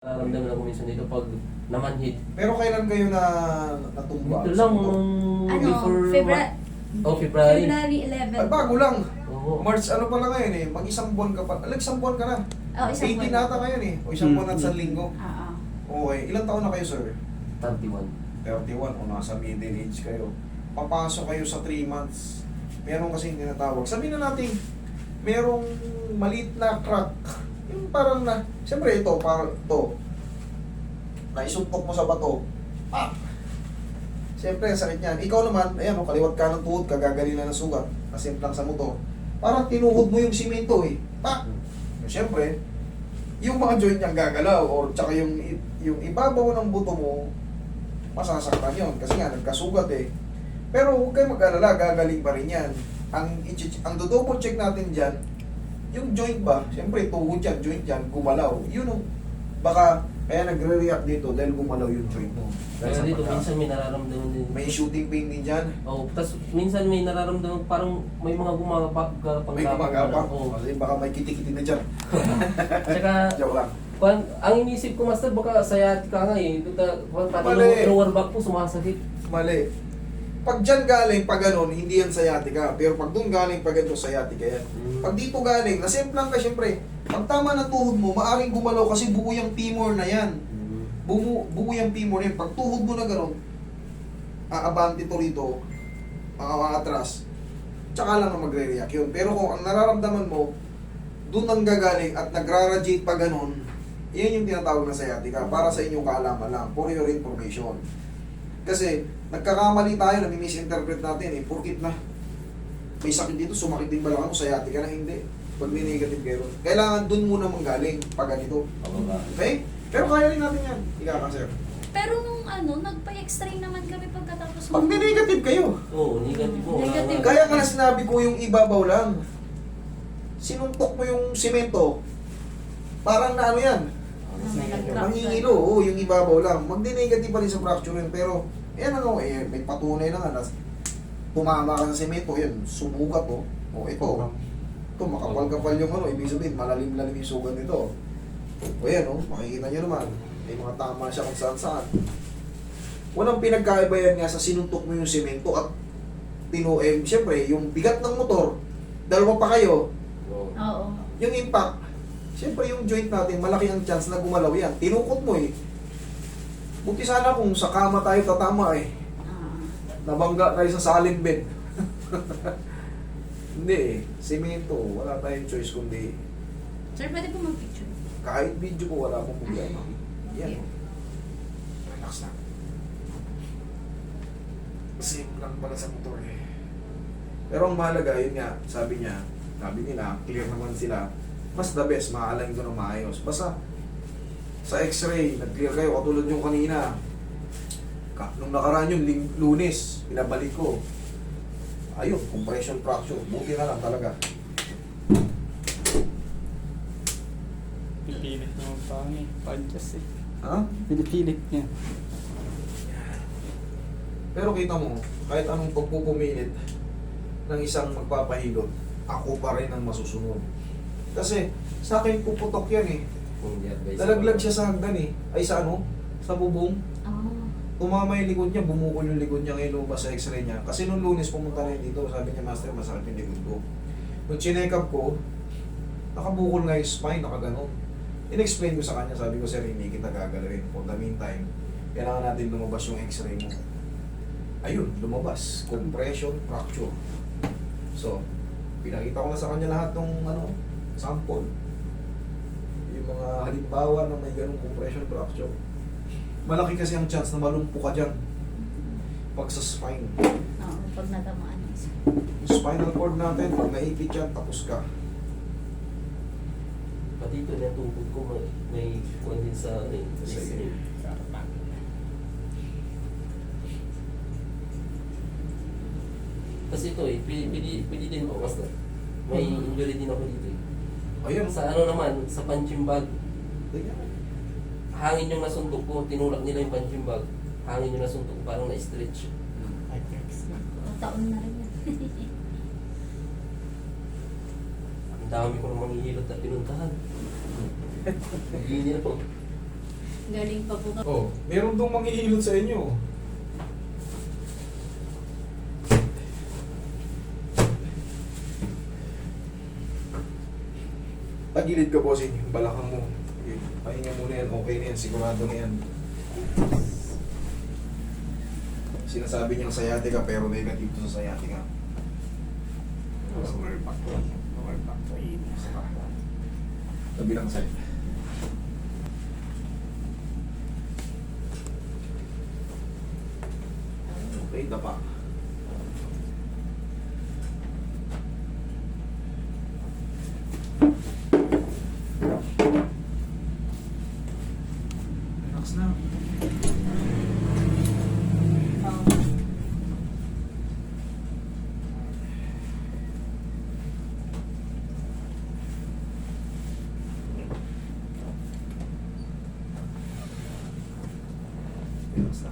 Nararamdaman ako minsan dito pag namanhid. Pero kailan kayo na natumba? Ito lang, Ano, before... February, February. February Ay, 11. bago lang. Oo. March ano pala ngayon eh. Mag-isang buwan ka pa. Isang buwan ka na. Oh, isang 18 buwan. nata ngayon eh. O isang buwan at isang linggo. Oo. Okay. Ilang taon na kayo, sir? 31. 31 o nasa middle age kayo. Papasok kayo sa 3 months. Meron kasing tinatawag. Sabihin na natin, merong maliit na crack. Yung parang na, siyempre ito, parang ito. Naisuntok mo sa bato. Ah! Siyempre, sakit niyan. Ikaw naman, ayan, kaliwat ka ng tuhod, kagagali na ng sugat. Nasimplang sa motor. Parang tinuhod mo yung simento eh. Pa! Siyempre, yung mga joint niyang gagalaw or tsaka yung ibabaw ng buto mo, masasaktan yun. Kasi nga, nagkasugat eh. Pero huwag kayo mag-alala, gagaling pa rin yan. Ang do-double check natin dyan, yung joint ba, siyempre tuhod yan, joint yan, gumalaw. Yun yung, baka, kaya nagre-react dito dahil gumalaw yung joint mo. Dahil Kaya sa dito, pagka- minsan may nararamdaman din. may shooting pain din dyan. Oo, tapos minsan may nararamdaman parang may mga gumagapak May gumagapak. Oo. Kasi baka may kiti-kiti na dyan. Tsaka, Joke lang. ang inisip ko, master, baka sciatica nga eh. Pati Mali. yung lower back po sumasakit. Mali. Pag dyan galing, pag ganun, hindi yan sciatica. Pero pag doon galing, pag ganito, sciatica yan. Pag dito galing, nasimplang ka syempre. Pag tama ng tuhod mo, maaring gumalaw kasi buo yung femur na yan. Buo yung femur yan. Pag tuhod mo na ganun, aabante to rito, atras, tsaka lang na magre-react yun. Pero kung ang nararamdaman mo, doon ang gagaling at nagra-radiate pa ganun, yan yung tinatawag na sciatica. Para sa inyong kaalaman lang, for your information. Kasi, nagkakamali tayo, nami-misinterpret natin eh, porkit na may sakit dito, sumakit din ba lang ako, sciatica na hindi. Pag may negative kayo, kailangan dun muna manggaling pag ganito. Okay? Pero kaya rin natin yan. Ika ka, sir. Pero nung nagpa-x-ray naman kami pagkatapos Pag may negative kayo, Oo, negative po. Negative. kaya ka na sinabi ko yung ibabaw lang. Sinuntok mo yung simento, parang na ano yan, may nag-crack. mangingilo, oo, yung ibabaw lang. Magdi-negative pa rin sa fracture yun, pero, yan ano, may patunay na nga, tumama ka sa semento, yan, sumugat oh. O ito, makapal-kapal yung ano, ibig sabihin, malalim-lalim yung sugat nito. O yan oh, makikita nyo naman, may mga tama siya kung saan-saan. Walang pinagkaiba yan nga sa sinuntok mo yung semento at siyempre, yung bigat ng motor, dalawa pa kayo, Oo. Oo. yung impact, siyempre yung joint natin, malaki ang chance na gumalaw yan. Tinukot mo eh. Buti sana kung sa kama tayo tatama eh. Ah. Nabangga tayo sa saling bed. Hindi eh. Semento, wala tayong choice kundi Sir, pwede po mag-picture? kahit video ko wala akong problema. Yan. Okay. Relax na. Same lang pala sa motor eh. Pero ang mahalaga, yun nga, sabi nila, clear naman sila. Mas the best, maaalang ko ng maayos. Basta, sa x-ray, nag-clear kayo, katulad yung kanina. Nung nakaraan yung Lunes, pinabalik ko. Ayun, compression fracture. Buti na lang talaga. Pinipilit naman pa ako eh. Podcast eh. Ha? Pinipilit niya. Pero kita mo, kahit anong pagpupumilit ng isang magpapahilot, ako pa rin ang masusunod. Kasi sa akin puputok yan eh. Nalaglag siya sa hagdan eh. Ay sa ano? Sa bubong. Oh. Tumama yung likod niya, bumukol yung likod niya ngayon lumabas sa x-ray niya. Kasi nung Lunes pumunta na yun dito, sabi niya, Master, masakit yung likod ko. Nung chinek up ko, nakabukol nga yung spine, nakaganon. In-explain ko sa kanya, sabi ko, sir, hindi kita gagalawin. For the meantime, kailangan natin lumabas yung x-ray mo. Ayun, lumabas. Compression fracture. So, pinakita ko na sa kanya lahat ng sample. Yung mga halimbawa na may ganung compression fracture. Malaki kasi ang chance na malumpo ka dyan. Pag sa spine. Oo, pag natamaan ng isa. Yung spinal cord natin, pag naipit yan, tapos ka. Pati ito, natupod ko, may kondin sa Sige. Kasi ito eh, pwede din po, master. May injury din ako dito eh. Ayun. Sa ano naman, sa punching bag, Tingnan. hangin yung nasuntok ko, tinulak nila yung punching bag. Hangin yung nasuntok ko, parang na-stretch. Taon na rin yan. Ang dami ko namang hihilot na pinuntahan. Hindi na po. Galing pa po kami. Oh, meron dong manghihilot sa inyo. Tagilid ka, bossing. Yung balakang mo. Okay. Pahinga mo na yan. Okay na yan. Sigurado na yan. Sinasabi niyang sciatica pero negative to sa sciatica. Lower back. Lower back. Saka. Kabilang side. Okay, dapa. Relax na. Relax na.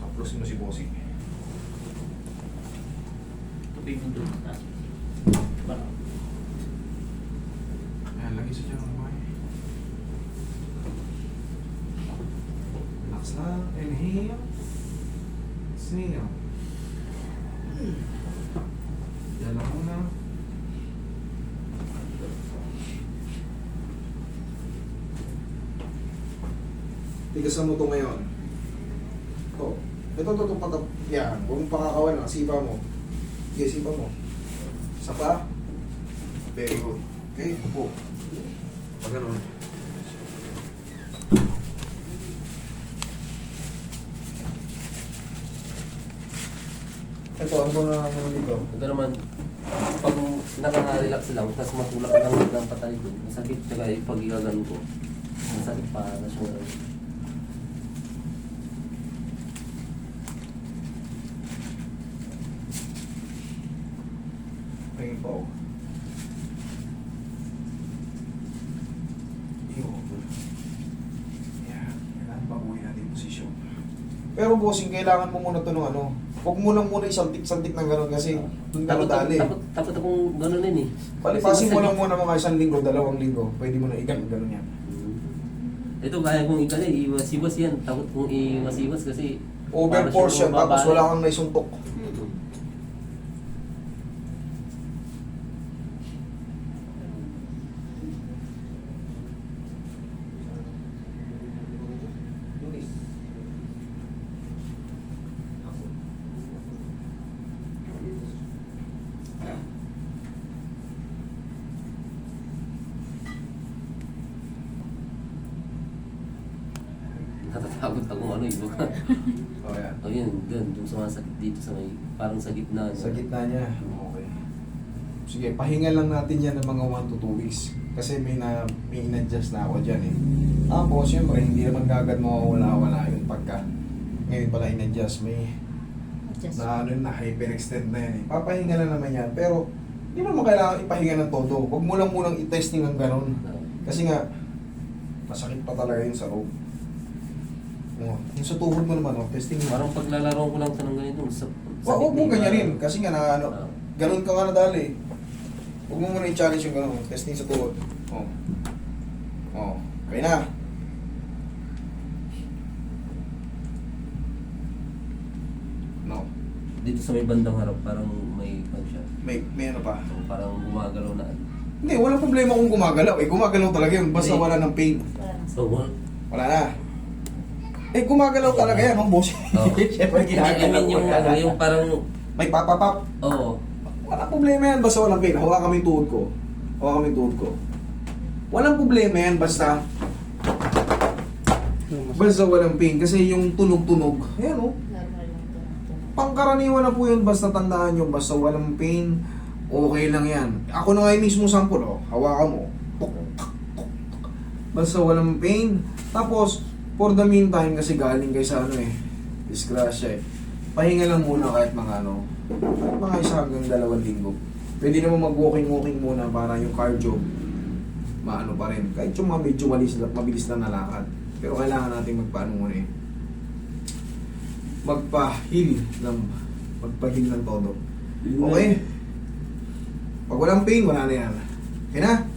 Approach mo si Bossy. Tubig mo doon. Ayan, lagi sa dyan. Relax lang. Inhale. Exhale. Yan lang muna. Tigasan mo to ngayon. To. Ito, patap. Yan. Huwag mong pakakawan. Sipa mo. Sige, sipa mo. Isa pa. Very good. Okay, upo. Pag ganun. Ito, ano ba na ano dito? Ito naman, pag nakaka-relax lang, tapos matulak lang ng patay doon, masakit. Tsaka pag ilagan ko, masakit pa na siya. Tingin po. Yan. Kailangan baguhin natin yung posisyon. Pero bossing, kailangan mo muna ito ng ano. Huwag mo lang muna isaltik-saltik ng gano'n kasi doon ka nadali. Takot akong gano'n eh. Palipasin mo lang muna mga 1 linggo, 2 linggo. Pwede mo na igan gano'n yan. Ito kaya kong ikali, iwas-iwas yan. Takot kong iwas-iwas kasi Overforce yan, tapos wala kang naisuntok. natatakot akong ano iba. O yan. O yun, dun sumasakit dito sa may, parang sa gitna. Sa gitna niya. Okay. Sige, pahinga lang natin yan ng mga 1 to 2 weeks. Kasi may in-adjust na ako dyan eh. Tapos, syempre, hindi naman kagad mawawala-wala yung pagka. Ngayon pala in-adjust, may na ano na, hyperextend na yan eh. Papahinga na naman yan. Pero, hindi naman kailangan ipahinga ng todo. Huwag mo lang munang i-testing ng ganun. Kasi nga, masakit pa talaga yun sa loob. Yung sa tuhod mo naman, testing mo. Parang paglalaro ko lang ito ng ganito. Huwag mo ganyanin. Kasi nga na ano, ganun ka nga nadali. Huwag mo muna i-challenge yung ganun. Testing sa tuhod. Okay na. No. Dito sa may bandang harap, parang may pag siya. May ano pa. So, parang gumagalaw na. Hindi, walang problema kung gumagalaw. Gumagalaw talaga yun. Basta Hindi. wala ng pain. So, Wala na. Gumagalaw talaga yan, boss. Siyempre, I mean, yung parang, may papapap. oo. Walang problema yan, basta walang pain. Hawakan kami tuhod ko. Hawakan kami tuhod ko. Walang problema yan, basta walang pain. Kasi yung tunog-tunog, ayan o. Pangkaraniwan na po yun, basta tandaan nyo, basta walang pain, okay lang yan. Ako na nga yung mismo sample, hawakan mo. Tuk, tuk, tuk, tuk. Basta walang pain. Tapos, for the meantime, kasi galing kayo sa disgrasya pahinga lang muna kahit mga mga 1 hanggang 2 linggo. Pwede naman mag-walking muna para yung cardio maano pa rin. Kahit yung mga medyo mabilis na nalakad. Pero kailangan natin magpaano muna magpa-heal ng Magpahil ng todo. Okay? Pag walang pain, wala na yan. Okay na?